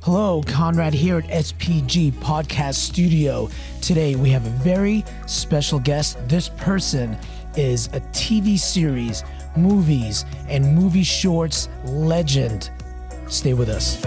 Hello, Conrad here at SPG Podcast Studio. Today we have a very special guest. This person is a TV series, movies, and movie shorts legend. Stay with us.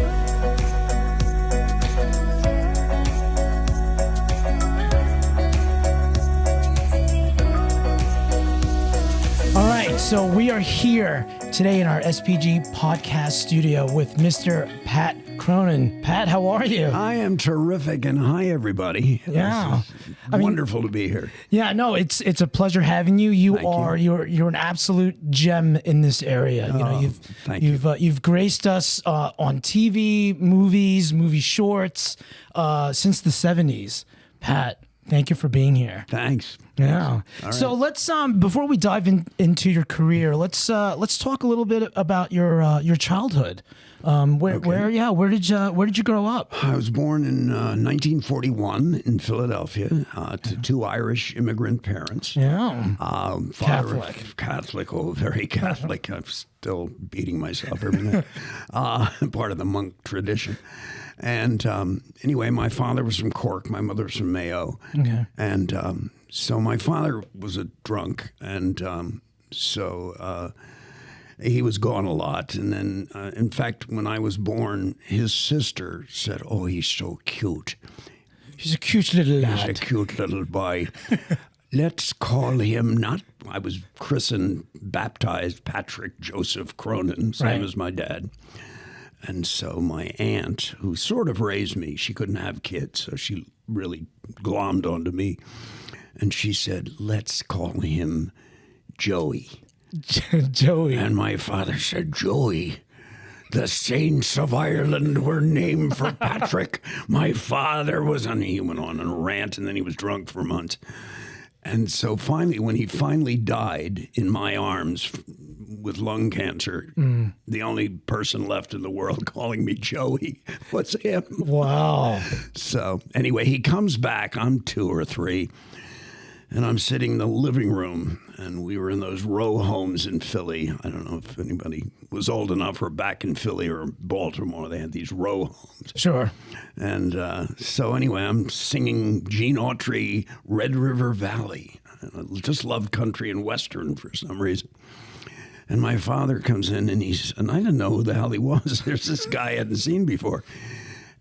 All right, so we are here today in our SPG Podcast Studio with Mr. Pat Cronin. Pat, how are you? I am terrific, and hi, everybody. Yeah, Wonderful to be here. Yeah, no, it's a pleasure having you. You're an absolute gem in this area. You've graced us on TV, movies, movie shorts since the 70s. Pat, thank you for being here. Thanks. Yeah. Right. So let's before we dive into your career, let's talk a little bit about your childhood. Where did you grow up? I was born in 1941 in Philadelphia to two Irish immigrant parents. Yeah. Catholic, very Catholic. I'm still beating myself every night. Part of the monk tradition. And anyway, my father was from Cork. My mother was from Mayo. Okay. And so my father was a drunk, and he was gone a lot. And then, in fact, when I was born, his sister said, "Oh, he's so cute. He's a cute little lad. He's a cute little boy. Let's call him I was baptized Patrick Joseph Cronin, same as my dad." And so my aunt, who sort of raised me, she couldn't have kids, so she really glommed onto me. And she said, "Let's call him Joey." Joey. And my father said, "Joey, the saints of Ireland were named for Patrick." My father he went on a rant, and then he was drunk for months. And so finally, when he finally died in my arms with lung cancer, the only person left in the world calling me Joey was him. Wow. So anyway, he comes back. I'm 2 or 3. And I'm sitting in the living room, and we were in those row homes in Philly. I don't know if anybody was old enough or back in Philly or Baltimore. They had these row homes. Sure. And so anyway, I'm singing Gene Autry, Red River Valley. I just loved country and Western for some reason. And my father comes in, and I didn't know who the hell he was. There's this guy I hadn't seen before.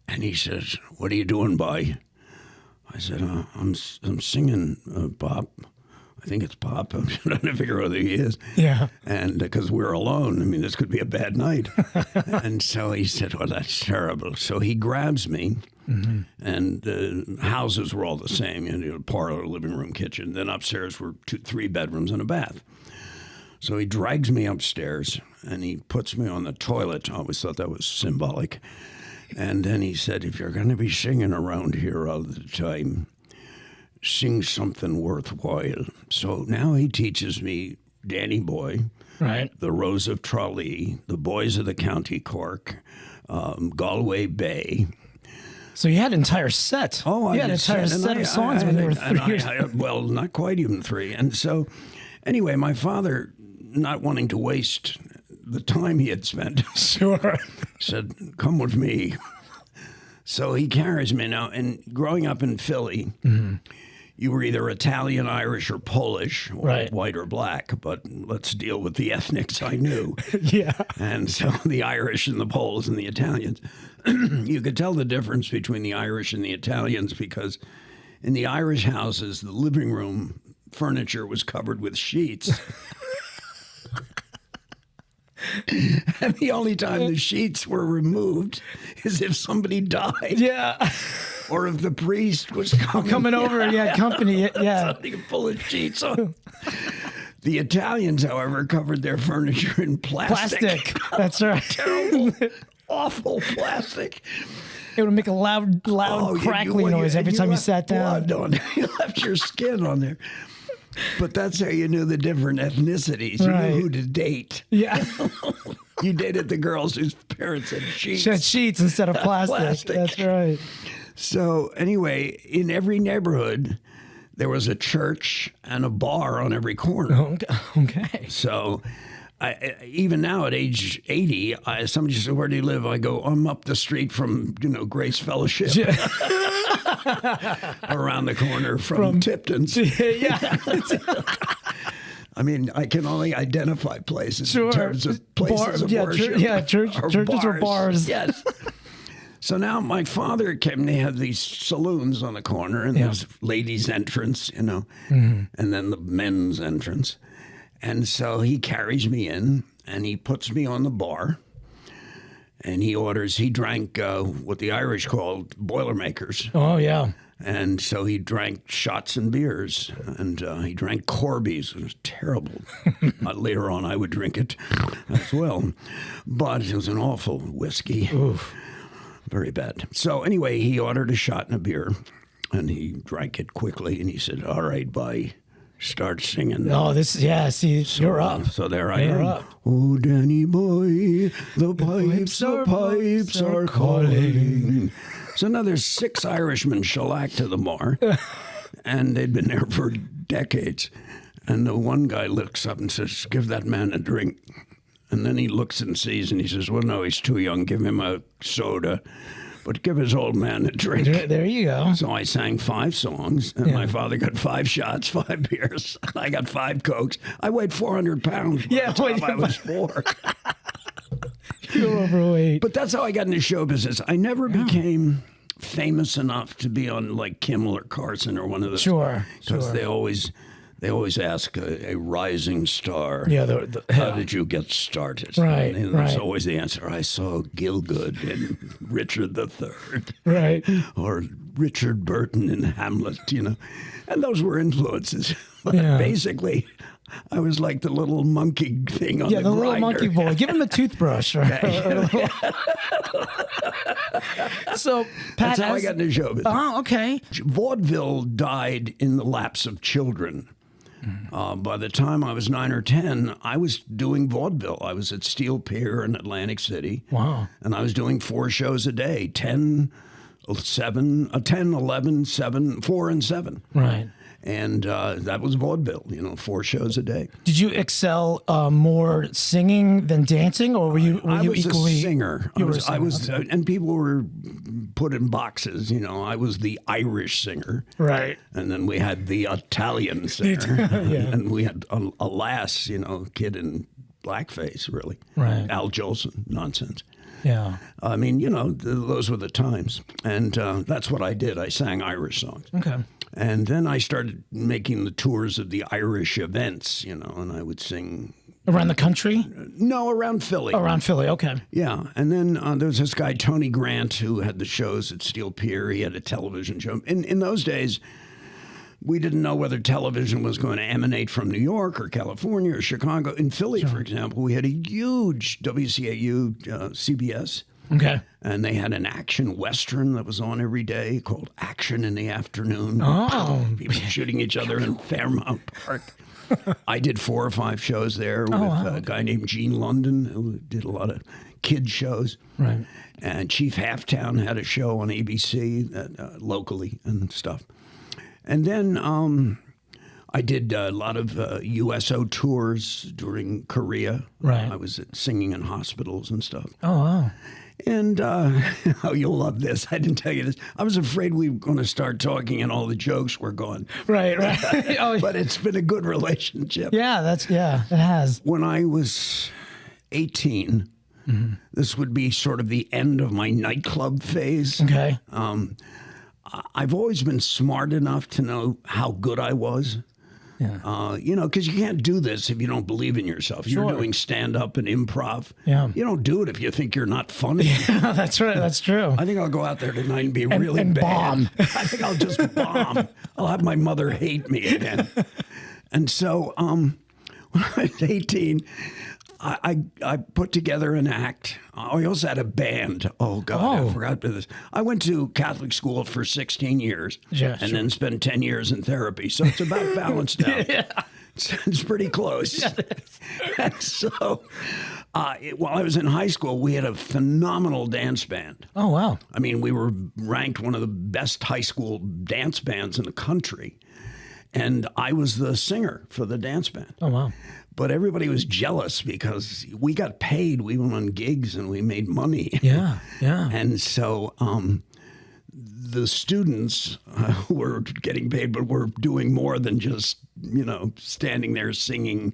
And he says, "What are you doing, boy?" I said, I'm singing Pop. I think it's Pop. I'm trying to figure out who he is. Yeah. And because we're alone, I mean, this could be a bad night. And so he said, "Well, that's terrible." So he grabs me, and the houses were all the same. Parlor, living room, kitchen. Then upstairs were 3 bedrooms and a bath. So he drags me upstairs, and he puts me on the toilet. I always thought that was symbolic. And then he said, "If you're going to be singing around here all the time, sing something worthwhile." So now he teaches me Danny Boy, right? The Rose of Tralee, The Boys of the County Cork, Galway Bay. So you had an entire set. Oh, you had an entire set of songs when you were 3 years old. Well, not quite even 3. And so anyway, my father, not wanting to waste the time he had spent, sure, said, "Come with me." So he carries me now. And growing up in Philly, you were either Italian, Irish, or Polish, or white or black. But let's deal with the ethnics I knew. Yeah. And so the Irish and the Poles and the Italians, you could tell the difference between the Irish and the Italians because in the Irish houses, the living room furniture was covered with sheets. And the only time the sheets were removed is if somebody died. Yeah. Or if the priest was coming over and he had company. Yeah. Somebody could pull his sheets on. The Italians, however, covered their furniture in plastic. That's right. Terrible, awful plastic. It would make a loud crackling noise every time you sat down. You left your skin on there. But that's how you knew the different ethnicities. You knew who to date. Yeah. You dated the girls whose parents had sheets. She had sheets instead of plastic. That's right. So anyway, in every neighborhood, there was a church and a bar on every corner. Okay. So even now at age 80, somebody says, "Where do you live?" I go, "I'm up the street from Grace Fellowship, around the corner from Tipton's." Yeah. I mean, I can only identify places in terms of places of worship. Churches or bars. Yes. So now my father came. They had these saloons on the corner, and there's ladies' entrance, and then the men's entrance. And so he carries me in, and he puts me on the bar, and he drank what the Irish called Boilermakers. Oh, yeah. And so he drank shots and beers, and he drank Corby's. It was terrible. Later on, I would drink it as well. But it was an awful whiskey. Oof. Very bad. So anyway, he ordered a shot and a beer, and he drank it quickly, and he said, "All right, bye." Start singing. Oh, you're up. So there I am. Up. Oh, Danny boy, the pipes are calling. So now there's 6 Irishmen shellacked to the bar, and they'd been there for decades. And the one guy looks up and says, "Give that man a drink." And then he looks and sees, and he says, "Well, no, he's too young. Give him a soda. But give his old man a drink." There you go. So I sang 5 songs, and my father got 5 shots, 5 beers. I got 5 Cokes. I weighed 400 pounds by the time I was 4. You're overweight. But that's how I got into show business. I never became famous enough to be on like Kimmel or Carson or one of those. Sure. Because they always ask a rising star. Yeah. How did you get started? Right. And there's always the answer. I saw Gielgud in Richard III. Right. Or Richard Burton in Hamlet, And those were influences. But Yeah. basically, I was like the little monkey thing on the the little grinder. monkey boy. Give him a toothbrush. Right? So, Pat, That's how I got into show business. Oh, okay. Vaudeville died in the lapse of children. By the time I was 9 or 10, I was doing vaudeville. I was at Steel Pier in Atlantic City. Wow. And I was doing 4 shows a day, 10, 11, 7, 4, and 7. Right. And that was vaudeville, 4 shows a day. Did you excel more singing than dancing, or were you I was equally a singer. I was, and people were put in boxes. I was the Irish singer, right? And then we had the Italian singer, and we had a lass, kid in blackface, really, right? Al Jolson nonsense. Yeah. I mean, those were the times, and that's what I did. I sang Irish songs. Okay. And then I started making the tours of the Irish events, and I would sing. Around the country? No, around Philly. Around Philly, okay. Yeah. And then there was this guy, Tony Grant, who had the shows at Steel Pier. He had a television show. In those days, we didn't know whether television was going to emanate from New York or California or Chicago. In Philly, for example, we had a huge WCAU, CBS. Okay. And they had an action Western that was on every day called Action in the Afternoon. Oh. People shooting each other in Fairmount Park. I did 4 or 5 shows there with a guy named Gene London, who did a lot of kid shows. Right. And Chief Halftown had a show on ABC locally and stuff. And then I did a lot of USO tours during Korea. Right. I was singing in hospitals and stuff. Oh, wow. And you'll love this. I didn't tell you this. I was afraid we were going to start talking and all the jokes were gone. Right. Oh, but it's been a good relationship. Yeah, it has. When I was 18, this would be sort of the end of my nightclub phase. Okay. I've always been smart enough to know how good I was. Yeah. Because you can't do this if you don't believe in yourself. Sure. You're doing stand-up and improv. Yeah. You don't do it if you think you're not funny. Yeah, that's right. That's true. I think I'll go out there tonight and be really and bad. Bomb. I think I'll just bomb. I'll have my mother hate me again. And so when I was 18, I put together an act. I also had a band. Oh, God, I forgot about this. I went to Catholic school for 16 years and then spent 10 years in therapy. So it's about balanced out. Yeah. It's pretty close. Yeah, and so while I was in high school, we had a phenomenal dance band. Oh, wow. I mean, we were ranked one of the best high school dance bands in the country. And I was the singer for the dance band. Oh, wow. But everybody was jealous because we got paid. We went on gigs and we made money. Yeah. And so the students were getting paid, but were doing more than just, standing there singing,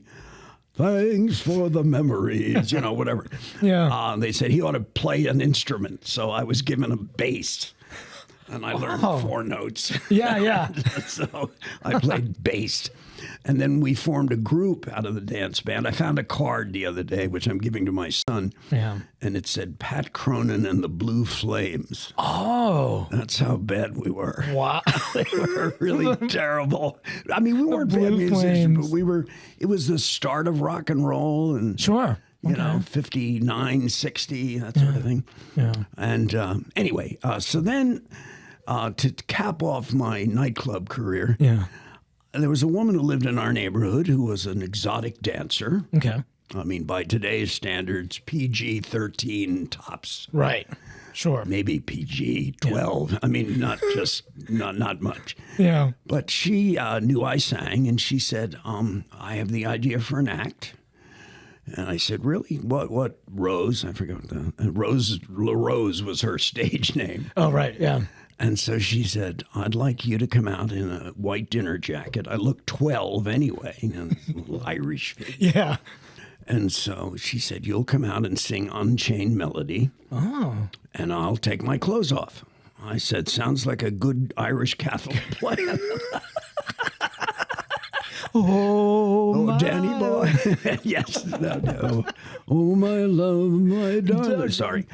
"Thanks for the memories," whatever. Yeah. They said he ought to play an instrument. So I was given a bass. And I learned 4 notes. Yeah. So I played bass. And then we formed a group out of the dance band. I found a card the other day, which I'm giving to my son. Yeah. And it said Pat Cronin and the Blue Flames. Oh. That's how bad we were. Wow. They were really terrible. I mean, we weren't bad Blue musicians, Flames. but it was the start of rock and roll. And Sure. you know, 59, 60, that sort of thing. Yeah. And anyway, so then to cap off my nightclub career, there was a woman who lived in our neighborhood who was an exotic dancer. Okay. I mean, by today's standards, PG-13 tops. Right. Sure. Maybe PG-12. Yeah. I mean, not much. Yeah. But she knew I sang, and she said, I have the idea for an act. And I said, really? What Rose? I forgot. Rose LaRose was her stage name. Oh, right. Yeah. And so she said, I'd like you to come out in a white dinner jacket. I look 12 anyway, and a little Irish face. Yeah. And so she said, you'll come out and sing Unchained Melody. Oh. And I'll take my clothes off. I said, sounds like a good Irish Catholic plan. Oh, Danny boy. Yes. No. Oh, my love, my darling. Sorry.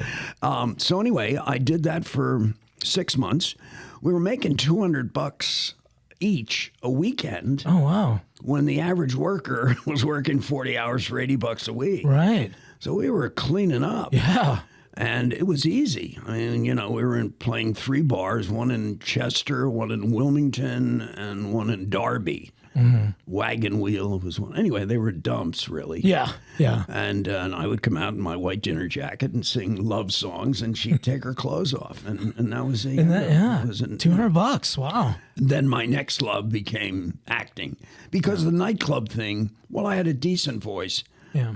So anyway, I did that for 6 months. We were making $200 each a weekend. Oh, wow. When the average worker was working 40 hours for $80 a week. Right. So we were cleaning up. Yeah. And it was easy. I mean, you know, we were playing 3 bars, one in Chester, one in Wilmington, and one in Derby. Mm-hmm. Wagon Wheel was one. Anyway, they were dumps, really. Yeah, yeah. And I would come out in my white dinner jacket and sing love songs, and she'd take her clothes off, and that was it. Yeah, $200. Wow. Then my next love became acting, because the nightclub thing. Well, I had a decent voice. Yeah.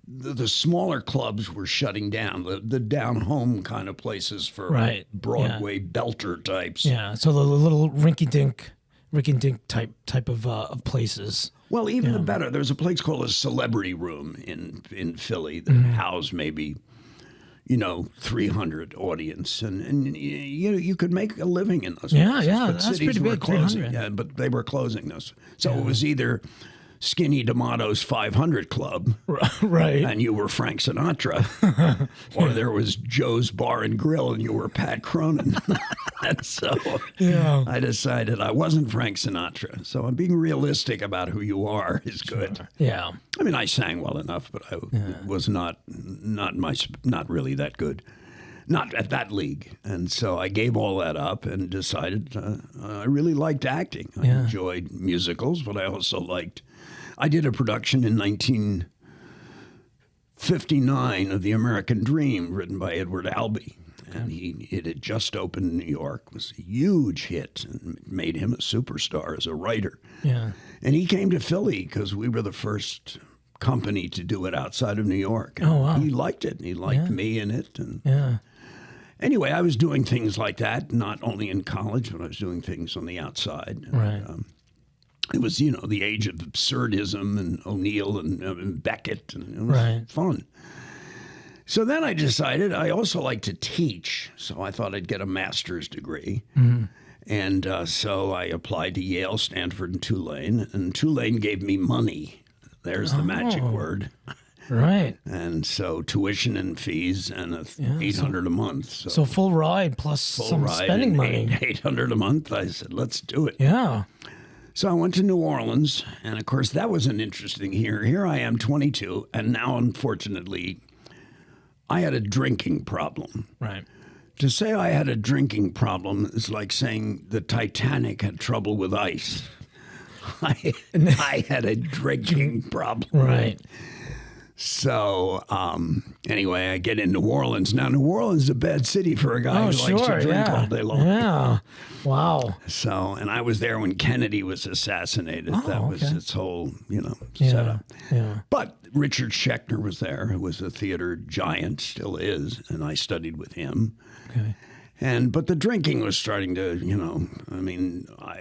The smaller clubs were shutting down, the down-home kind of places for Broadway belter types. Yeah, so the little rinky-dink type of places. Well, even the better. There's a place called a Celebrity Room in Philly that housed maybe, 300 audience, and you could make a living in those places. Yeah, but that's cities pretty were big, closing. 300. Yeah, but they were closing those. So it was either Skinny D'Amato's 500 Club, right? And you were Frank Sinatra, or there was Joe's Bar and Grill, and you were Pat Cronin. And so I decided I wasn't Frank Sinatra. So I'm being realistic about who you are is good. Sure. Yeah. I mean, I sang well enough, but I was not really that good. Not at that league. And so I gave all that up and decided I really liked acting. I enjoyed musicals, but I also I did a production in 1959 of The American Dream, written by Edward Albee. And it had just opened in New York. It was a huge hit and made him a superstar as a writer. Yeah. And he came to Philly because we were the first company to do it outside of New York. And wow. He liked it. And he liked me in it. And anyway, I was doing things like that, not only in college, but I was doing things on the outside. And, right. It was, the age of absurdism and O'Neill and Beckett, and it was fun. So then I decided I also like to teach, so I thought I'd get a master's degree. Mm-hmm. And so I applied to Yale, Stanford, and Tulane gave me money. There's the magic word. Right. And so tuition and fees and $800 a month. So full ride plus some spending money. $800 a month. I said, let's do it. Yeah. So I went to New Orleans, and of course that was an interesting Here I am, 22, and now unfortunately I had a drinking problem. Right. To say I had a drinking problem is like saying the Titanic had trouble with ice. I had a drinking problem. Right. So anyway, I get in New Orleans. Now, New Orleans is a bad city for a guy who likes to drink all day long. Yeah. Wow. So, and I was there when Kennedy was assassinated. That was its whole, setup. Yeah. But Richard Schechner was there, who was a theater giant, still is, and I studied with him. Okay. But the drinking was starting to,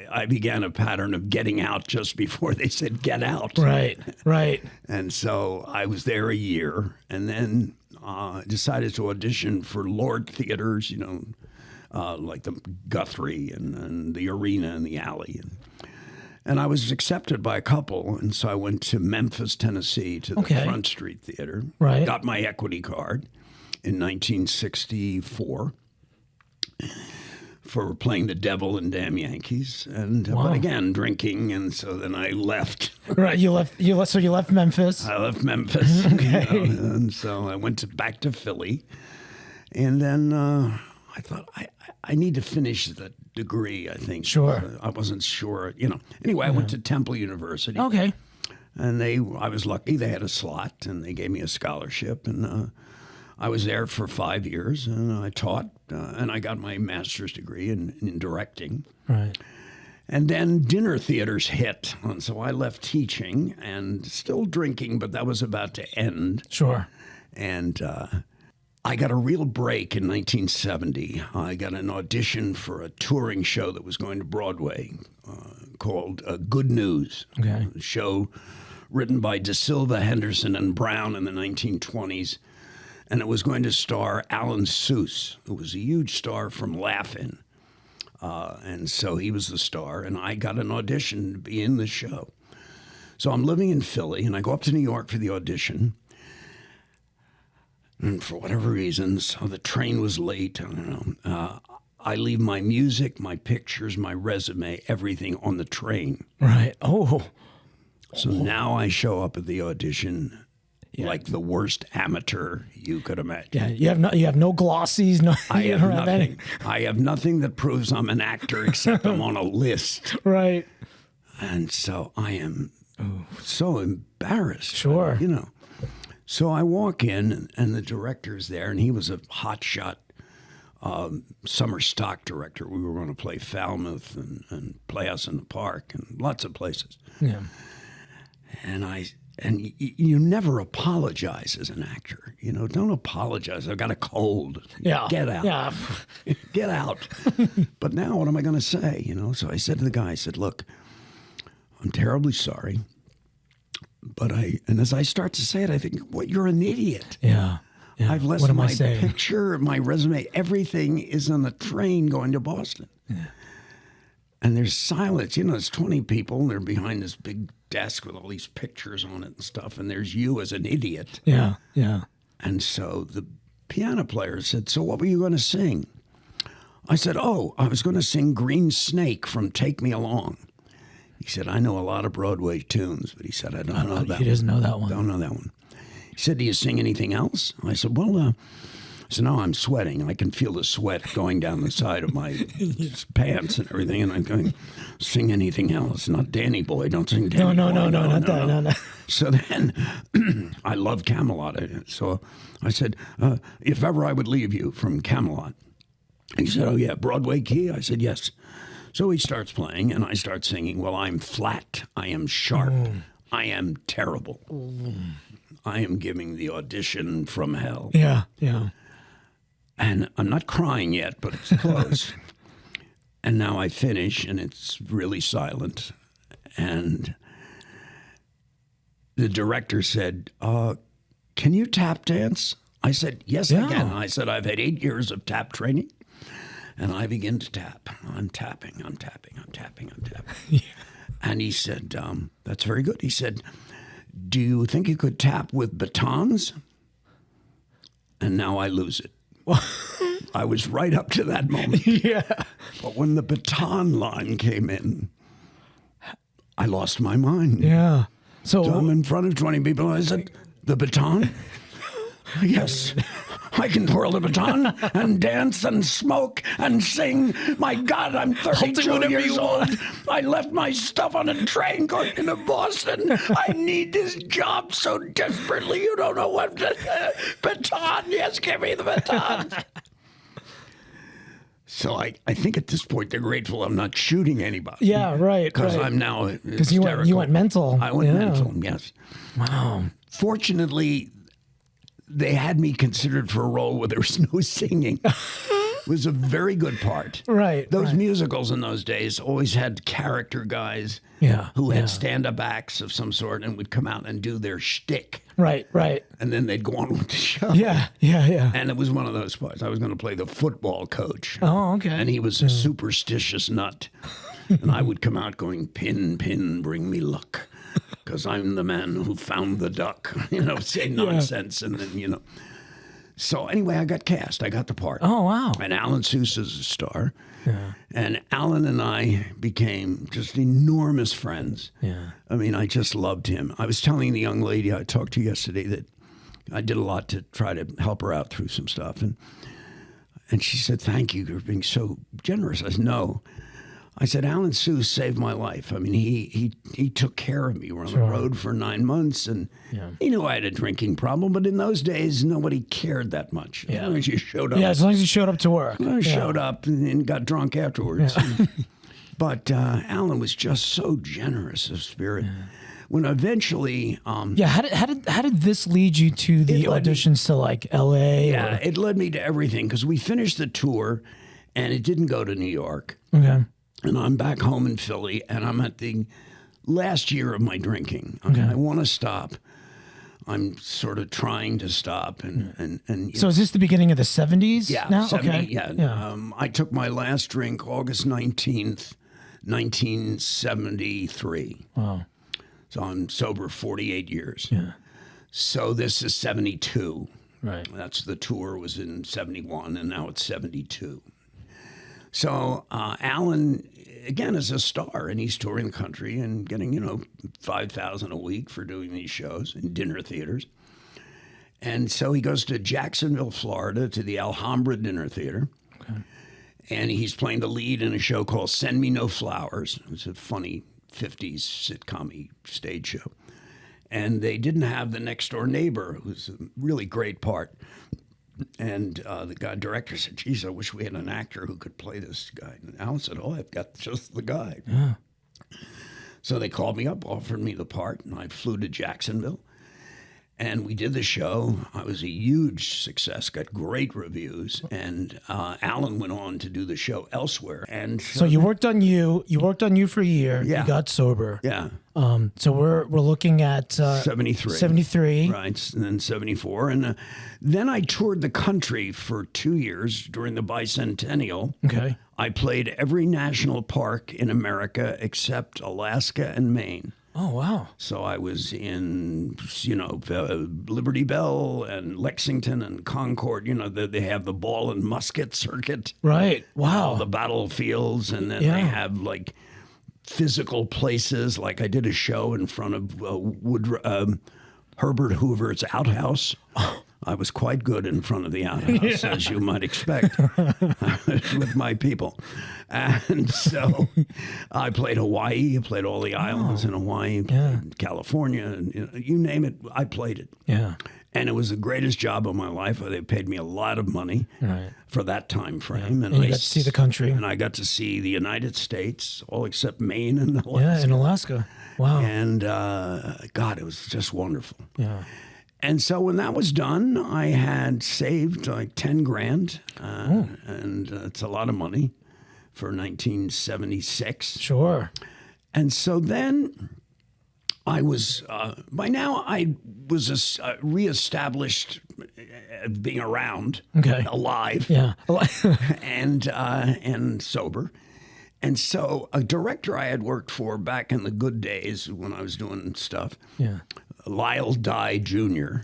I began a pattern of getting out just before they said get out. Right. And so I was there a year, and then decided to audition for Lord theaters, like the Guthrie and the Arena and the Alley. And I was accepted by a couple, and so I went to Memphis, Tennessee, to the Front Street Theater. Right. Got my equity card in 1964 for playing the devil in Damn Yankees, but again drinking, and so then I left. Right, so you left Memphis. I left Memphis, and so I went back to Philly, and then I thought I need to finish the degree. I think. Sure. I wasn't sure, Anyway, I went to Temple University. Okay. And I was lucky. They had a slot, and they gave me a scholarship, and I was there for 5 years, and I taught, and I got my master's degree in directing. Right. And then dinner theaters hit, and so I left teaching and still drinking, but that was about to end. Sure. And I got a real break in 1970. I got an audition for a touring show that was going to Broadway called Good News. Okay. A show written by De Silva, Henderson, and Brown in the 1920s. And it was going to star Alan Seuss, who was a huge star from Laugh-In. And so he was the star, and I got an audition to be in the show. So I'm living in Philly, and I go up to New York for the audition. And for whatever reasons, the train was late. I don't know. I leave my music, my pictures, my resume, everything on the train. Right. Oh. So now I show up at the audition like the worst amateur you could imagine. Yeah, you have no glossies. No, I have nothing. I have nothing that proves I'm an actor except I'm on a list. Right. And so I am so embarrassed. Sure. So I walk in, and the director's there, and he was a hotshot summer stock director. We were going to play Falmouth and Playhouse in the Park and lots of places. Yeah. And you never apologize as an actor. Don't apologize. I've got a cold. Yeah. Get out. Yeah. Get out. But now what am I going to say? So I said to the guy, I said, look, I'm terribly sorry. And as I start to say it, I think, you're an idiot. Yeah. I've left my picture, my resume, everything is on the train going to Boston. Yeah. And there's silence. There's 20 people, and they're behind this big desk with all these pictures on it and stuff, and there's you as an idiot. Yeah. And so the piano player said, so what were you going to sing? I said, I was going to sing Green Snake from Take Me Along. He said, I know a lot of Broadway tunes, but he said, I don't know that one. He doesn't know that one. Don't know that one. He said, do you sing anything else? I said, well, no, I'm sweating. I can feel the sweat going down the side of my pants and everything. And I'm going, sing anything else. Not Danny Boy. Don't sing Danny Boy. No, not that. No. So then I love Camelot. So I said, if ever I would leave you from Camelot. He said, oh, yeah, Broadway key? I said, yes. So he starts playing, and I start singing. Well, I'm flat. I am sharp. I am terrible. I am giving the audition from hell. Yeah. And I'm not crying yet, but it's close. And now I finish, and it's really silent. And the director said, can you tap dance? I said, yes, I can. I said, I've had 8 years of tap training. And I begin to tap. I'm tapping. Yeah. And he said, that's very good. He said, do you think you could tap with batons? And now I lose it. I was right up to that moment. Yeah. But when the baton line came in, I lost my mind. Yeah. So I'm in front of 20 people, and I said, the baton? Yes. I can twirl the baton and dance and smoke and sing. My God, I'm 32 years old. I left my stuff on a train going into Boston. I need this job so desperately. You don't know what baton. Yes, give me the baton. So I think at this point they're grateful I'm not shooting anybody. Yeah, right. Because I'm now because you went mental. I went mental. Yes. Wow. Fortunately, they had me considered for a role where there was no singing. It was a very good part. Right. Those musicals in those days always had character guys who had stand-up acts of some sort and would come out and do their shtick. Right. And then they'd go on with the show. Yeah. And it was one of those parts. I was going to play the football coach. Oh, okay. And he was a superstitious nut. And I would come out going, pin, pin, bring me luck. Because I'm the man who found the duck. Say nonsense. And then, So anyway, I got cast. I got the part. Oh, wow. And Alan Seuss is a star. Yeah. And Alan and I became just enormous friends. Yeah. I mean, I just loved him. I was telling the young lady I talked to yesterday that I did a lot to try to help her out through some stuff. And she said, thank you for being so generous. I said, no. I said, Alan Seuss saved my life. I mean, he took care of me. We were on the road for 9 months, and he knew I had a drinking problem. But in those days, nobody cared that much. As long as you showed up. Yeah, as long as you showed up to work. I showed up and got drunk afterwards. Yeah. But Alan was just so generous of spirit. Yeah. When eventually, how did this lead you to the auditions to like L.A.? Yeah, it led me to everything because we finished the tour, and it didn't go to New York. Okay. And I'm back home in Philly, and I'm at the last year of my drinking. I want to stop. I'm sort of trying to stop. And so is this the beginning of the 70s? Yeah, now? 70, okay. Yeah. I took my last drink August 19th, 1973. Wow. So I'm sober 48 years. Yeah. So this is 72. Right. That's the tour was in 71, and now it's 72. So Alan, again, is a star, and he's touring the country and getting, $5,000 a week for doing these shows in dinner theaters. And so he goes to Jacksonville, Florida, to the Alhambra Dinner Theater. Okay. And he's playing the lead in a show called Send Me No Flowers. It's a funny 50s sitcom-y stage show. And they didn't have the next door neighbor, who's a really great part. And the director said, geez, I wish we had an actor who could play this guy. And Alan said, I've got just the guy. Yeah. So they called me up, offered me the part, and I flew to Jacksonville. And we did the show. I was a huge success, got great reviews. And Alan went on to do the show elsewhere. And so you worked on you for a year. Yeah. You got sober. Yeah. So we're looking at 73. 73. Right, and then 74. And then I toured the country for 2 years during the bicentennial. Okay. I played every national park in America except Alaska and Maine. Oh, wow. So I was in, Liberty Bell and Lexington and Concord. They have the ball and musket circuit. Right. Wow. The battlefields. And then they have, like, physical places. Like I did a show in front of Herbert Hoover's outhouse. I was quite good in front of the outhouse, as you might expect, with my people. And so I played Hawaii. I played all the islands in Hawaii, California, and you name it, I played it. Yeah. And it was the greatest job of my life. They paid me a lot of money for that time frame. Yeah. And you got to see the country. And I got to see the United States, all except Maine and Alaska. Yeah, in Alaska. Wow. And God, it was just wonderful. Yeah. And so when that was done, I had saved like 10 grand. And it's a lot of money for 1976. Sure. And so then I was, by now I was reestablished being around, alive, and sober. And so a director I had worked for back in the good days when I was doing stuff, Lyle Dye Jr.,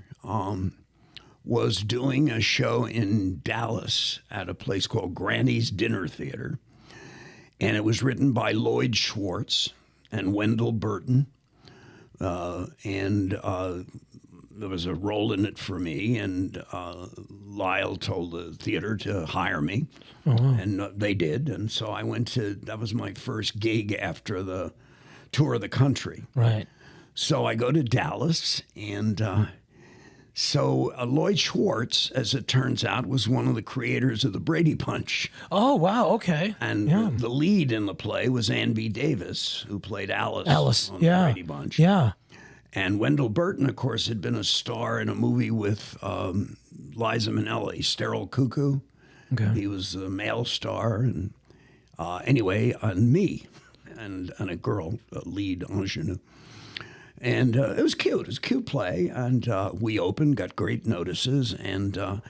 was doing a show in Dallas at a place called Granny's Dinner Theater. And it was written by Lloyd Schwartz and Wendell Burton. And there was a role in it for me, and Lyle told the theater to hire me, and they did. And so I went to, that was my first gig after the tour of the country. Right. So I go to Dallas, and so Lloyd Schwartz, as it turns out, was one of the creators of the Brady Bunch. Oh, wow. Okay. And the lead in the play was Ann B. Davis, who played Alice on the Brady Bunch. Yeah. And Wendell Burton, of course, had been a star in a movie with Liza Minnelli, Sterile Cuckoo. Okay. He was the male star. And anyway, and me and a girl, a lead ingenue. And it was cute. It was a cute play. And we opened, got great notices. And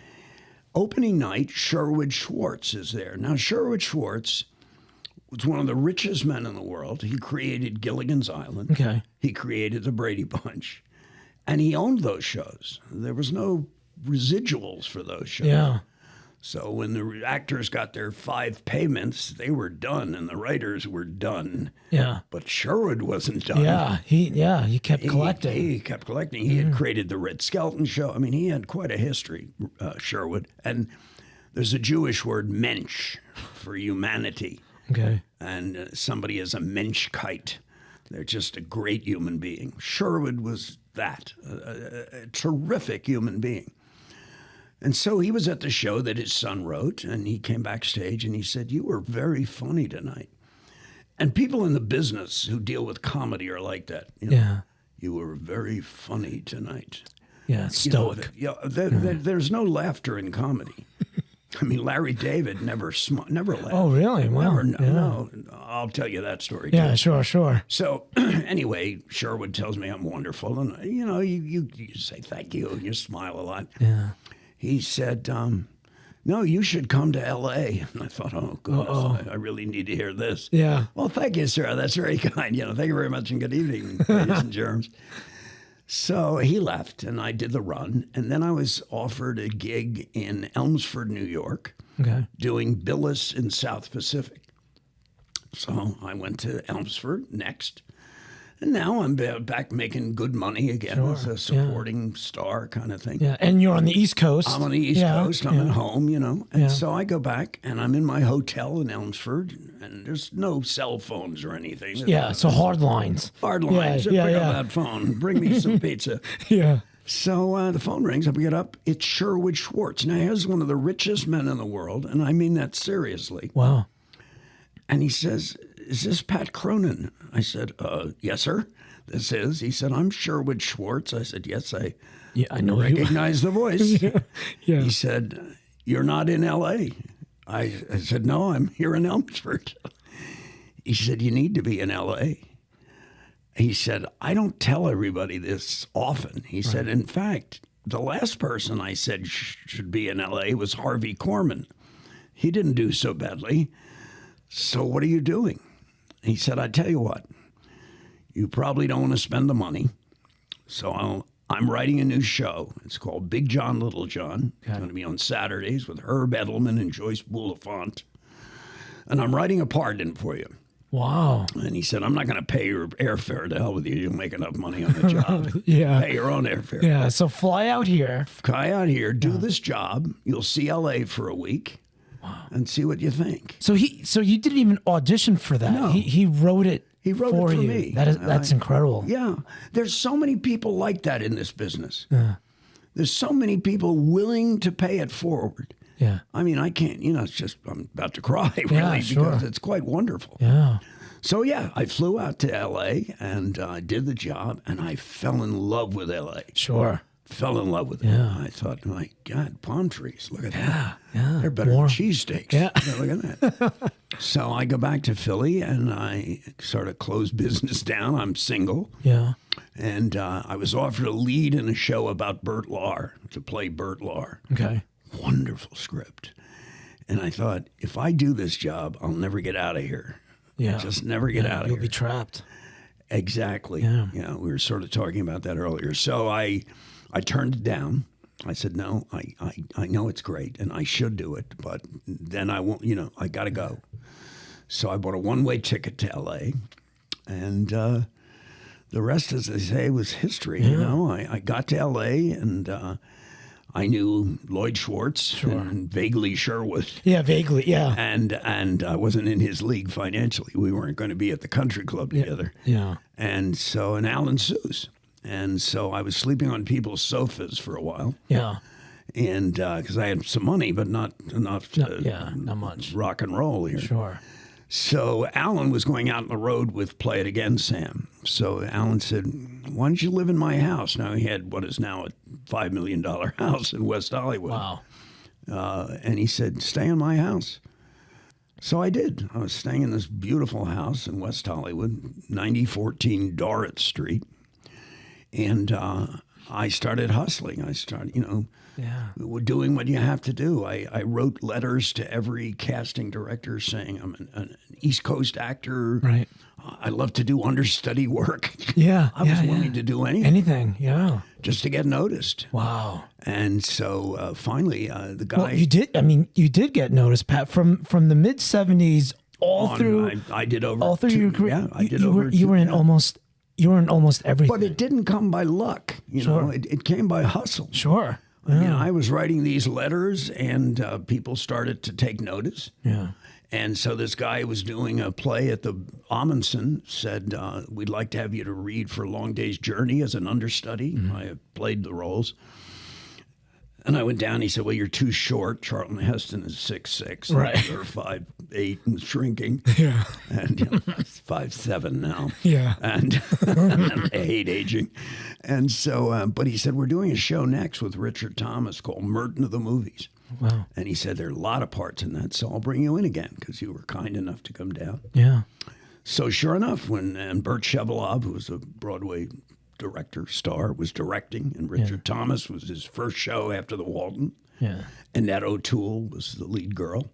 opening night, Sherwood Schwartz is there. Now, Sherwood Schwartz was one of the richest men in the world. He created Gilligan's Island. Okay. He created the Brady Bunch. And he owned those shows. There was no residuals for those shows. Yeah. So when the actors got their 5 payments, they were done, and the writers were done. Yeah. But Sherwood wasn't done. Yeah. He kept collecting. He kept collecting. He had created the Red Skelton show. I mean, he had quite a history, Sherwood. And there's a Jewish word, mensch, for humanity. Okay. And somebody is a menschkeit. They're just a great human being. Sherwood was that, a terrific human being. And so he was at the show that his son wrote, and he came backstage and he said, "You were very funny tonight." And people in the business who deal with comedy are like that. You know? Yeah. You were very funny tonight. Yeah. Stoic. There's no laughter in comedy. I mean, Larry David never laughed. Oh, really? Wow. No, I'll tell you that story. Yeah, too. sure. So anyway, Sherwood tells me I'm wonderful, and you say thank you and you smile a lot. Yeah. He said, "No, you should come to L.A." And I thought, oh goodness, I really need to hear this. Yeah. Well, thank you, sir. That's very kind. Thank you very much, and good evening, ladies and germs. So he left, and I did the run. And then I was offered a gig in Elmsford, New York, doing Billis in South Pacific. So I went to Elmsford next. And now I'm back making good money again as a supporting star kind of thing. Yeah, and you're on the East Coast. I'm on the East Coast. I'm at home, And so I go back, and I'm in my hotel in Elmsford, and there's no cell phones or anything. So hard lines. Hard lines. Pick up that phone. Bring me some pizza. Yeah. So the phone rings. I pick it up. It's Sherwood Schwartz. Now, he's one of the richest men in the world, and I mean that seriously. Wow. And he says, "Is this Pat Cronin?" I said, "Yes, sir, this is." He said, "I'm Sherwood Schwartz." I said, "Yes, I know recognize the voice." Yeah. He said, "You're not in L.A." I said, "No, I'm here in Elmsford." He said, "You need to be in L.A." He said, "I don't tell everybody this often." He said, "In fact, the last person I said should be in L.A. was Harvey Korman. He didn't do so badly. So what are you doing?" He said, "I tell you what, you probably don't want to spend the money. So I'm writing a new show. It's called Big John, Little John. It's going to be on Saturdays with Herb Edelman and Joyce Bulifant. And I'm writing a part in for you." Wow. And he said, "I'm not going to pay your airfare. To hell with you. You'll make enough money on the job. Yeah. Pay your own airfare. Yeah, so fly out here. Fly out here, do this job. You'll see L.A. for a week. And see what you think." So you didn't even audition for that. No. He wrote it. He wrote for it for you. me. That's incredible. Yeah. There's so many people like that in this business. There's so many people willing to pay it forward. Yeah. I mean, I can't, it's just, I'm about to cry, really, because it's quite wonderful. Yeah. So, I flew out to L.A. and I did the job, and I fell in love with L.A. Sure. Fell in love with it. Yeah. I thought, my God, palm trees. Look at that. Yeah. They're better than cheesesteaks. Yeah. Look at that. So I go back to Philly and I sort of close business down. I'm single. Yeah. And I was offered a lead in a show about Bert Lahr, to play Bert Lahr. Okay. Wonderful script. And I thought, if I do this job, I'll never get out of here. Yeah. I'll just never get out of here. You'll be trapped. Exactly. Yeah. We were sort of talking about that earlier. So I turned it down. I said, "No, I know it's great and I should do it, but then I won't, I got to go." So I bought a one-way ticket to L.A. and the rest, as they say, was history. You know, I got to L.A. and I knew Lloyd Schwartz and vaguely Sherwood. Yeah, vaguely, yeah. And I wasn't in his league financially. We weren't going to be at the country club together. Yeah. And Alan Seuss. And so I was sleeping on people's sofas for a while. Yeah. And because I had some money, but not enough to not much. rock and roll here. Sure. So Alan was going out on the road with Play It Again, Sam. So Alan said, why don't you live in my house? Now he had what is now a $5 million house in West Hollywood. Wow. And he said, stay in my house. So I did. I was staying in this beautiful house in West Hollywood, 9014 Dorrit Street. And I started hustling. I started, doing what you have to do. I wrote letters to every casting director saying I'm an East Coast actor. Right. I love to do understudy work. Yeah. I was willing to do anything. Anything, yeah. Just to get noticed. Wow. And so finally, the guy. Well, you did get noticed, Pat, from the mid 70s through. I did over. All through your career. Yeah, I did You were in almost everything. But it didn't come by luck. You know, it came by hustle. Sure. I mean, I was writing these letters, and people started to take notice. Yeah. And so this guy was doing a play at the Amundsen said, we'd like to have you to read for Long Day's Journey as an understudy. Mm-hmm. I played the roles. And I went down. He said, well, you're too short. Charlton Heston is 6'6". Right. Or 5'8" and shrinking. Yeah. And 5'7" now. Yeah. And I hate aging. And so, but he said, we're doing a show next with Richard Thomas called Merton of the Movies. Wow. And he said, there are a lot of parts in that, so I'll bring you in again because you were kind enough to come down. Yeah. So sure enough, and Burt Shevelov, who was a Broadway director, star, was directing, and Richard Thomas was his first show after the Walton. Yeah. Annette O'Toole was the lead girl.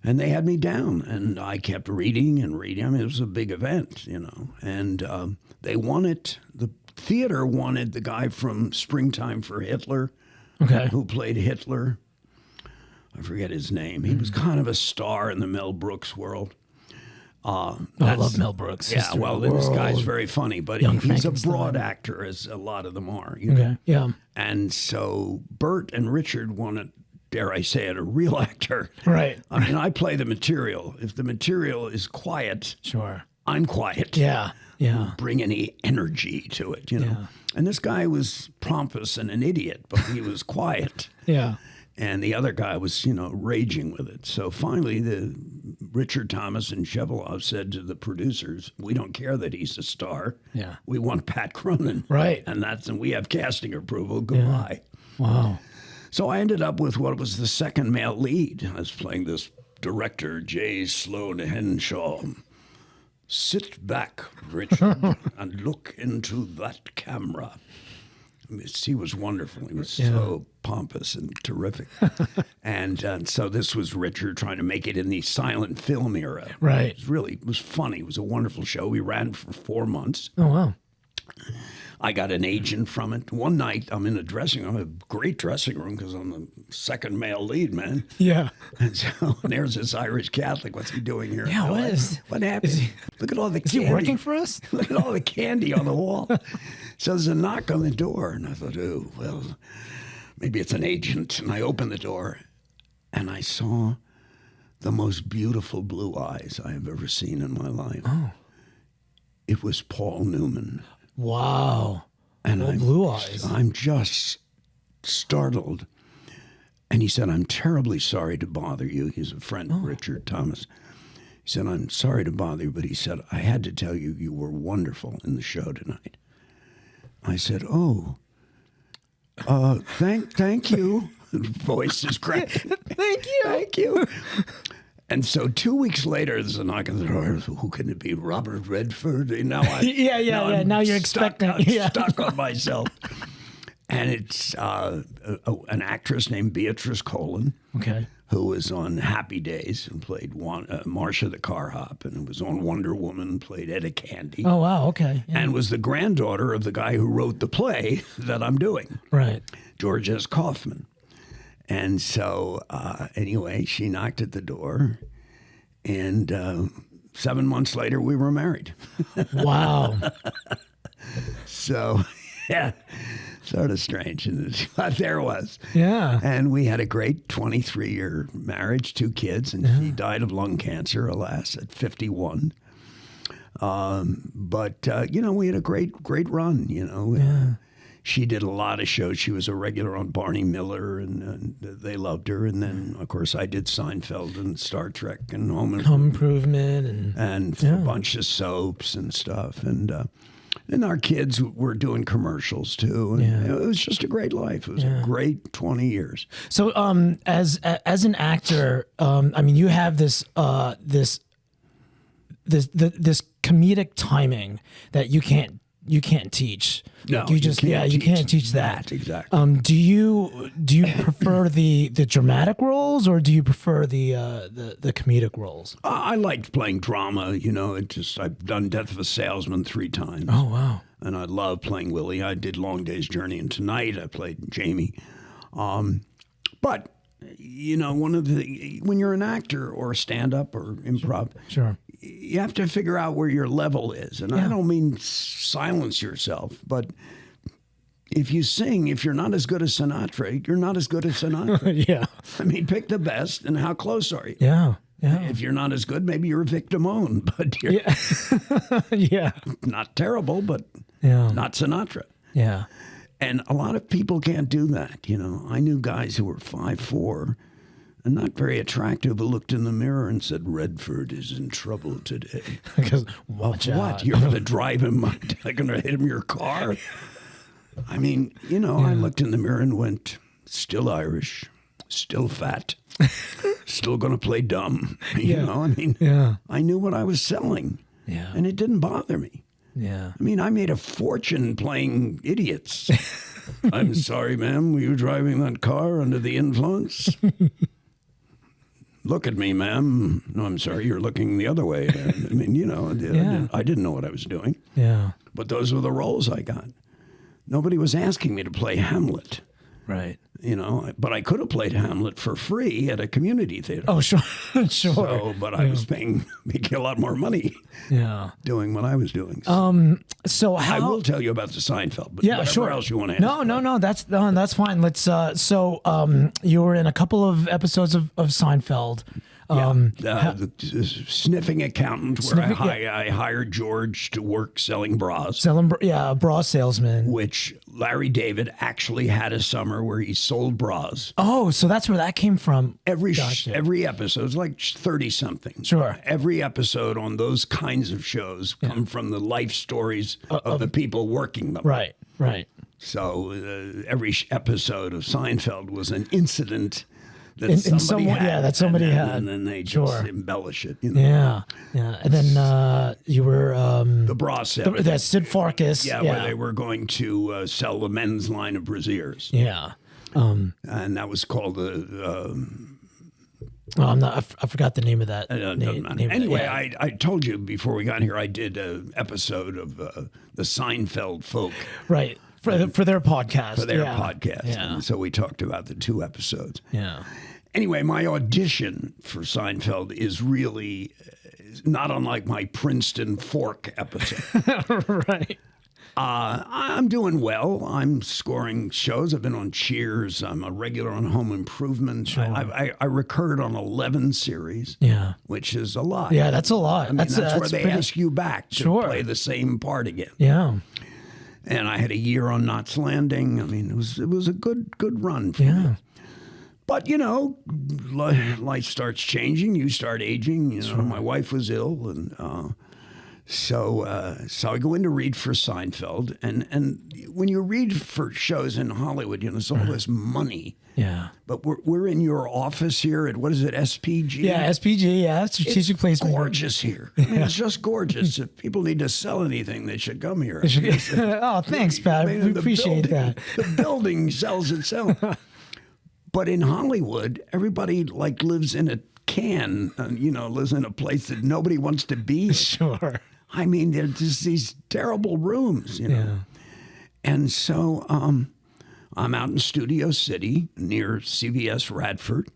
And they had me down, and I kept reading and reading. I mean, it was a big event, you know. And the theater wanted the guy from Springtime for Hitler, who played Hitler. I forget his name. He was kind of a star in the Mel Brooks world. I love Mel Brooks. Yeah, well, this guy's very funny, but he's a broad actor, as a lot of them are. You know? Okay, yeah. And so Burt and Richard wanted, dare I say it, a real actor. Right. I mean, I play the material. If the material is quiet, I'm quiet. Yeah, yeah. Bring any energy to it, you know. Yeah. And this guy was pompous and an idiot, but he was quiet. Yeah. And the other guy was, raging with it. So finally, Richard Thomas and Shevelov said to the producers, we don't care that he's a star. Yeah. We want Pat Cronin. Right. And we have casting approval. Goodbye. Yeah. Wow. So I ended up with what was the second male lead. I was playing this director, J. Sloan Henshaw. Sit back, Richard, and look into that camera. He was wonderful. He was so pompous and terrific. And so this was Richard trying to make it in the silent film era. Right. It was funny. It was a wonderful show. We ran for 4 months. Oh, wow. I got an agent from it. One night, I'm in a dressing room, a great dressing room because I'm the second male lead, man. Yeah. And so there's this Irish Catholic. What's he doing here? Yeah, what happened? Look at all the candy. Is he working for us? Look at all the candy on the wall. So there's a knock on the door, and I thought, oh, well, maybe it's an agent. And I opened the door, and I saw the most beautiful blue eyes I have ever seen in my life. Oh. It was Paul Newman. Wow. And blue eyes. I'm just startled. And he said, I'm terribly sorry to bother you. He's a friend of Richard Thomas. He said, I'm sorry to bother you, but he said, I had to tell you you were wonderful in the show tonight. I said, thank you. Voice is cracking. Thank you. And so 2 weeks later, there's a knock on the door. Who can it be? Robert Redford? Now Now you're expecting. I'm stuck on myself. And it's an actress named Beatrice Colin, who was on Happy Days and played Marcia the Car Hop, and was on Wonder Woman and played Etta Candy. Oh, wow, okay. Yeah. And was the granddaughter of the guy who wrote the play that I'm doing. Right. George S. Kaufman. And so, anyway, she knocked at the door, and 7 months later, we were married. Wow. So, yeah, sort of strange. But there was. Yeah. And we had a great 23-year marriage, 2 kids, and she died of lung cancer, alas, at 51. But we had a great run, Yeah. She did a lot of shows. She was a regular on Barney Miller, and they loved her. And then, of course, I did Seinfeld and Star Trek and Home Improvement and a bunch of soaps and stuff. And our kids were doing commercials too. And it was just a great life. It was a great 20 years. So, as an actor, you have this comedic timing that you can't teach. No, you can't teach that. Exactly. Do you prefer the dramatic roles, or do you prefer the comedic roles? I liked playing drama. I've done Death of a Salesman 3 times. Oh wow! And I love playing Willie. I did Long Day's Journey, and tonight I played Jamie. But when you're an actor or a stand-up or improv, sure. You have to figure out where your level is. And I don't mean silence yourself, but if you sing, if you're not as good as Sinatra, you're not as good as Sinatra. Yeah. I mean, pick the best, and how close are you? Yeah. Yeah. If you're not as good, maybe you're a victimone, but you're yeah. not terrible, but not Sinatra. Yeah. And a lot of people can't do that. I knew guys who were 5'4", and not very attractive, who looked in the mirror and said, "Redford is in trouble today." Because watch out. What? You're going to drive him? They're going to hit him your car? I mean, I looked in the mirror and went, still Irish, still fat, still going to play dumb. I knew what I was selling. Yeah. And it didn't bother me. Yeah. I mean, I made a fortune playing idiots. I'm sorry, ma'am. Were you driving that car under the influence? Look at me, ma'am. No, I'm sorry. You're looking the other way. I mean, I didn't know what I was doing. Yeah. But those were the roles I got. Nobody was asking me to play Hamlet. Right. But I could have played Hamlet for free at a community theater. Oh, sure. Sure. So, but I was making a lot more money doing what I was doing. So how... I will tell you about the Seinfeld, but whatever sure. else you want to ask. No, that's fine. Let's you were in a couple of episodes of Seinfeld. The sniffing accountant, where I hired George to work selling bras. A bra salesman. Which Larry David actually had a summer where he sold bras. Oh, so that's where that came from. Every episode, it's like 30-something. Sure. Every episode on those kinds of shows come from the life stories of the people working them. Right. So every episode of Seinfeld was an incident that somebody had. And then they just embellish it. Yeah. And then you were... the bra salesman. That's Sid Farkas. Yeah, where they were going to sell the men's line of brassieres. Yeah. And that was called the... I forgot the name of that. Anyway, I told you before we got here, I did an episode of the Seinfeld folk. Right. For their podcast. For their podcast. Yeah. And so we talked about the 2 episodes. Yeah. Anyway, my audition for Seinfeld is really not unlike my Princeton Fork episode. Right. I'm doing well. I'm scoring shows. I've been on Cheers. I'm a regular on Home Improvement. Sure. I recurred on 11 series. Yeah. Which is a lot. Yeah, that's a lot. I mean, that's where they ask you back to play the same part again. Yeah. And I had a year on Knots Landing. I mean, it was a good run for me. But, life starts changing. You start aging. My wife was ill. And so I go in to read for Seinfeld. And when you read for shows in Hollywood, there's all this money. Yeah. But we're in your office here at, what is it, SPG? Yeah, SPG, Strategic Placement. It's gorgeous here. I mean, it's just gorgeous. If people need to sell anything, they should come here. Oh, thanks, Pat. We appreciate that. The building sells itself. But in Hollywood, everybody lives in a can, lives in a place that nobody wants to be. Sure. I mean, they're just these terrible rooms, Yeah. And so I'm out in Studio City near CVS Radford,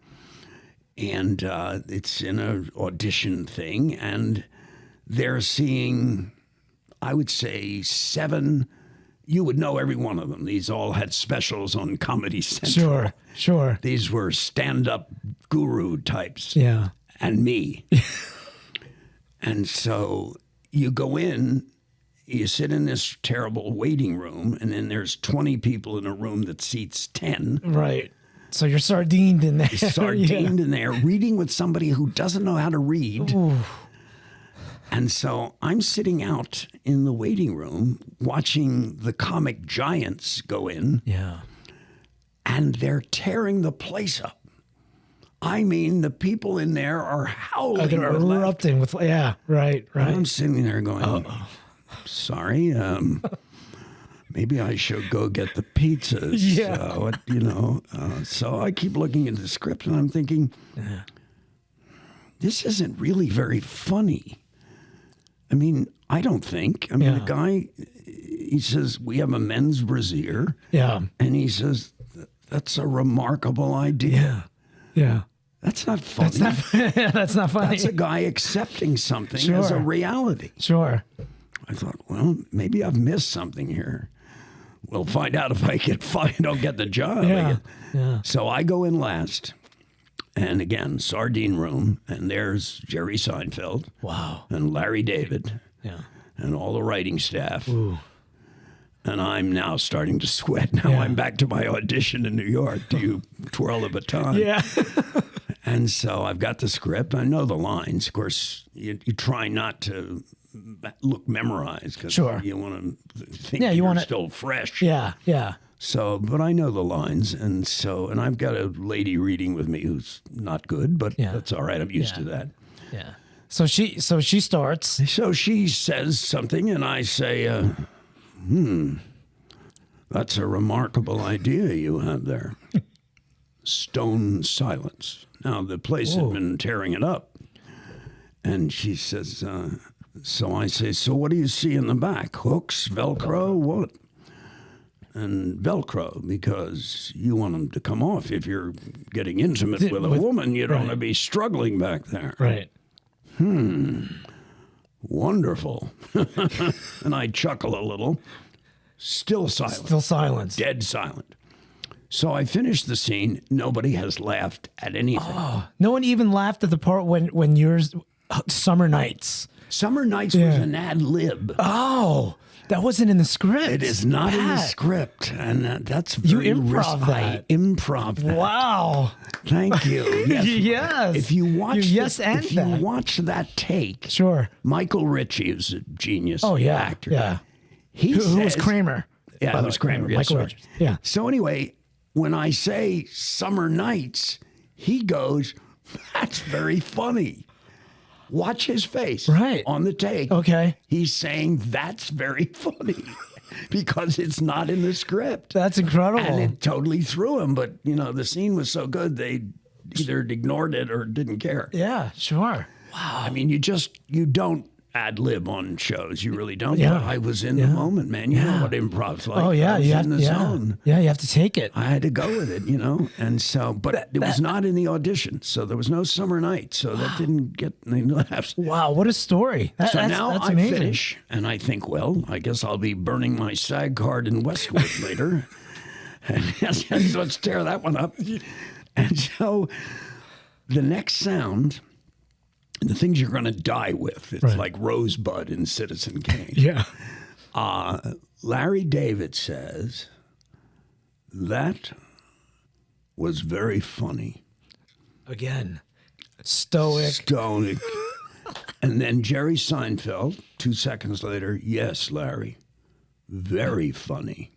and it's in an audition thing, and they're seeing I would say 7. You would know every one of them. These all had specials on Comedy Central. Sure. These were stand-up guru types. Yeah. And me. And so you go in, you sit in this terrible waiting room, and then there's 20 people in a room that seats 10. Right. So you're sardined in there. Sardined in there, reading with somebody who doesn't know how to read. Ooh. And so I'm sitting out in the waiting room watching the comic giants go in. Yeah. And they're tearing the place up. I mean, the people in there are howling. They're erupting with, right. And I'm sitting there going, sorry, maybe I should go get the pizzas. Yeah. So I keep looking at the script and I'm thinking, this isn't really very funny. I mean, I don't think. I mean, the guy, he says, we have a men's brassiere. Yeah. And he says, that's a remarkable idea. Yeah. That's not funny. That's not funny. That's a guy accepting something as a reality. Sure. I thought, well, maybe I've missed something here. We'll find out if I don't get the job. Yeah. So I go in last. And again, sardine room, and there's Jerry Seinfeld. Wow. And Larry David. Yeah. And all the writing staff. Ooh. And I'm now starting to sweat. Now I'm back to my audition in New York. Do you twirl the baton? Yeah. And so I've got the script. I know the lines. Of course, you try not to look memorized because you want to think you're still fresh. Yeah. So, but I know the lines, and I've got a lady reading with me who's not good, but that's all right. I'm used to that. Yeah. So she starts. So she says something, and I say, that's a remarkable idea you have there. Stone silence. Now, the place had been tearing it up. And she says, so I say, so what do you see in the back? Hooks, Velcro, what? And Velcro, because you want them to come off. If you're getting intimate with a woman, you don't want to be struggling back there. Right. Wonderful. And I chuckle a little. Still silent. Still silence. Dead silent. So I finished the scene. Nobody has laughed at anything. Oh, no one even laughed at the part when yours, Summer Nights. Summer Nights was an ad lib. Oh, that wasn't in the script. It is not in the script, and that's very you improv that. I improv that. Wow! Thank you. Yes. Yes. If you watch, you watch that take, sure. Michael Ritchie is a genius. Actor. Yeah. Who was Kramer? Yeah, it was Kramer. Yes, Michael Ritchie. Yeah. So anyway, when I say Summer Nights, he goes, "That's very funny." Watch his face on the take. Okay. He's saying that's very funny because it's not in the script. That's incredible. And it totally threw him. But, the scene was so good, they either ignored it or didn't care. Yeah, sure. Wow. I mean, you don't ad lib on shows. You really don't. Yeah. But I was in the moment, man. You know what improv's like. Oh, yeah. I was in the zone. Yeah, you have to take it. I had to go with it, And so, but it was not in the audition. So there was no Summer Night. So that didn't get any laughs. Wow, what a story. That's amazing. Finish, and I think, well, I guess I'll be burning my SAG card in Westwood later. And yes, let's tear that one up. And so the next sound... the things you're going to die with. It's like Rosebud in Citizen Kane. Yeah. Larry David says, that was very funny. Again, stoic. And then Jerry Seinfeld, 2 seconds later, yes, Larry, very funny.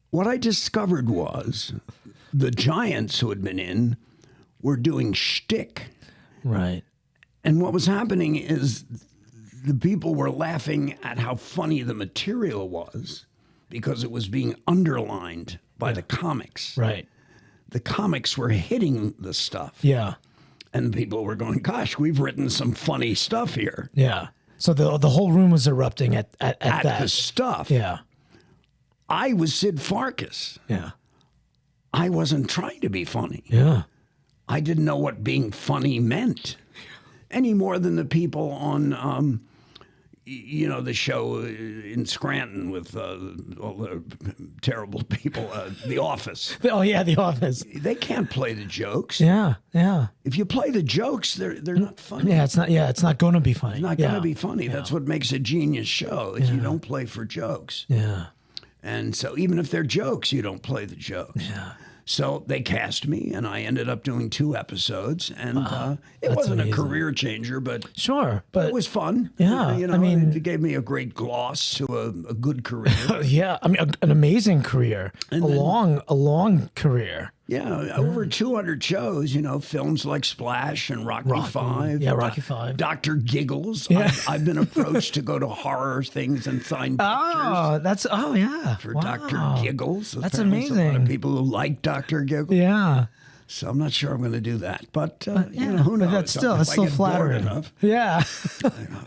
What I discovered was the giants who had been in were doing shtick. Right. And what was happening is the people were laughing at how funny the material was because it was being underlined by the comics. Right. The comics were hitting the stuff. Yeah. And people were going, gosh, we've written some funny stuff here. Yeah. So the whole room was erupting at that. The stuff. Yeah. I was Sid Farkas. Yeah. I wasn't trying to be funny. Yeah. I didn't know what being funny meant any more than the people on, the show in Scranton with all the terrible people, The Office. Oh yeah, The Office. They can't play the jokes. Yeah. If you play the jokes, they're not funny. Yeah, it's not going to be funny. It's not going to be funny. That's what makes a genius show. Is you don't play for jokes. Yeah. And so even if they're jokes, you don't play the jokes. Yeah. So they cast me, and I ended up doing 2 episodes, and it wasn't amazing. a career changer, but Sure, but it was fun. Yeah, I mean, it gave me a great gloss to a good career. yeah, I mean, an amazing career, a long career. Yeah, over 200 shows, films like Splash and Rocky V. Yeah, Rocky V. Dr. Giggles. Yeah. I've been approached to go to horror things and sign pictures. Yeah. For Wow. Dr. Giggles. That's Apparently amazing. A lot of people who like Dr. Giggles. Yeah. So I'm not sure I'm going to do that, but who knows? But that's If I still get bored flattering. enough. Yeah.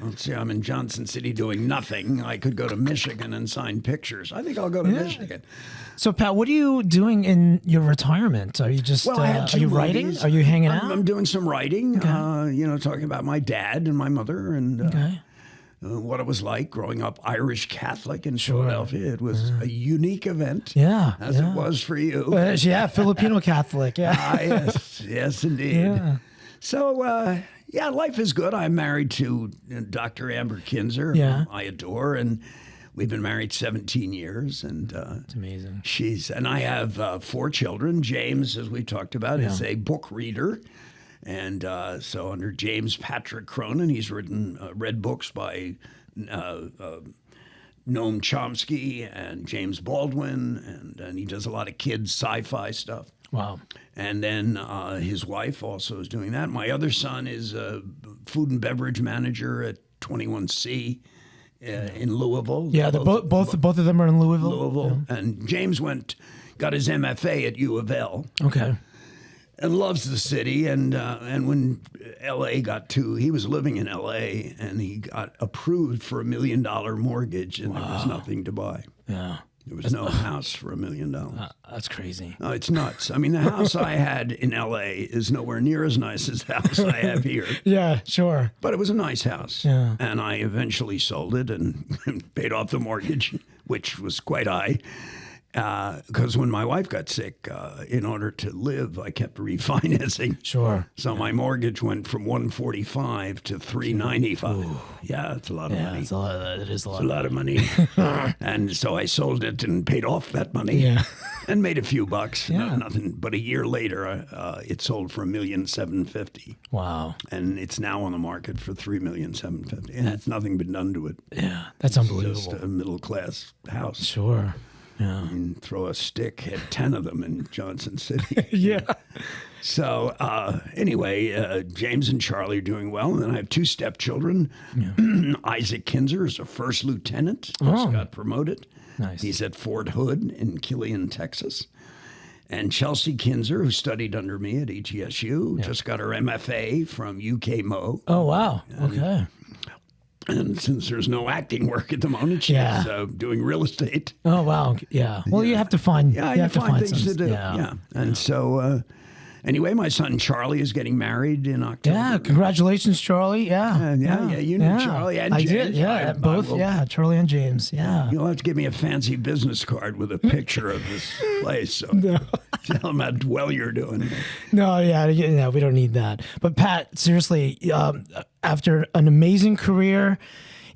Let's see, I'm in Johnson City doing nothing. I could go to Michigan and sign pictures. I think I'll go to Michigan. So Pat, what are you doing in your retirement? Are you just Well, I had are 2 you writing? movies. Are you hanging out? I'm doing some writing, talking about my dad and my mother and what it was like growing up Irish Catholic in Philadelphia. It was a unique event, as it was for you. Yeah, Filipino Catholic. Yeah. Yes, indeed. Yeah. So, life is good. I'm married to Dr. Amber Kinzer, whom I adore, and we've been married 17 years. And It's amazing. and I have 4 children. James, as we talked about, is a book reader. And so under James Patrick Cronin, he's read books by Noam Chomsky and James Baldwin, and he does a lot of kids sci-fi stuff. Wow. And then his wife also is doing that. My other son is a food and beverage manager at 21C in Louisville. Yeah, both of them are in Louisville. And James got his MFA at U of L. Okay. And loves the city, and when L.A. he was living in L.A. and he got approved for $1 million mortgage, and there was nothing to buy. Yeah, there was no house for $1 million. That's crazy. Oh, it's nuts. I mean, the house I had in L.A. is nowhere near as nice as the house I have here. Yeah, sure. But it was a nice house. Yeah. And I eventually sold it and paid off the mortgage, which was quite high. Because when my wife got sick, in order to live, I kept refinancing. Sure. So my mortgage went from $145 to $395. Ooh. Yeah, it's a lot of money. It's a lot. It is a lot. It's a lot of money. And so I sold it and paid off that money. Yeah. And made a few bucks. Yeah. Nothing. But a year later, it sold for $1,750,000. Wow. And it's now on the market for $3,750,000. And it's nothing been done to it. Yeah, that's unbelievable. Just a middle class house. Sure. Yeah. And throw a stick, had 10 of them in Johnson City. Yeah. So anyway, James and Charlie are doing well. And then I have 2 stepchildren. Yeah. Isaac Kinzer is a first lieutenant. Just got promoted. Nice. He's at Fort Hood in Killeen, Texas. And Chelsea Kinzer, who studied under me at ETSU, just got her MFA from UK Mo. Oh, wow. Okay. And since there's no acting work at the moment, she's doing real estate. Oh, wow. Yeah. Well, you have to find. Yeah, you have to find things to do. Yeah. And so, anyway, my son Charlie is getting married in October. Yeah. Congratulations, Charlie. Yeah. You know Charlie and I James. did. Yeah. Both. Charlie and James. Yeah. You'll have to give me a fancy business card with a picture of this place. So tell them how well you're doing. No. Yeah. We don't need that. But Pat, seriously, after an amazing career,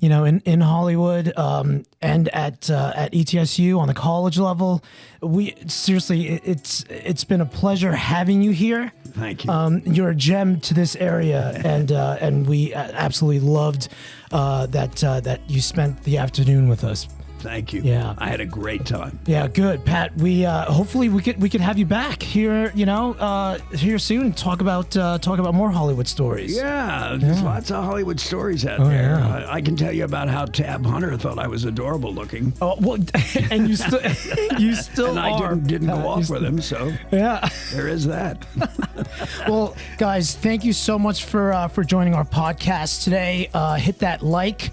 in Hollywood, and at ETSU on the college level, it's been a pleasure having you here. Thank you. You're a gem to this area, and we absolutely loved that you spent the afternoon with us. Thank you. Yeah. I had a great time. Yeah, good, Pat. We hopefully we could have you back here, here soon and talk about more Hollywood stories. Yeah, there's lots of Hollywood stories out there. Yeah. I can tell you about how Tab Hunter thought I was adorable looking. Oh, well, and you still and I didn't go off with him, so yeah, there is that. Well, guys, thank you so much for joining our podcast today. Hit that like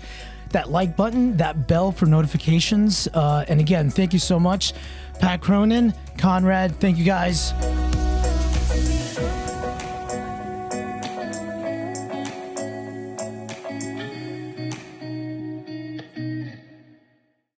button, that bell for notifications. And again, thank you so much. Pat Cronin, Conrad, thank you guys.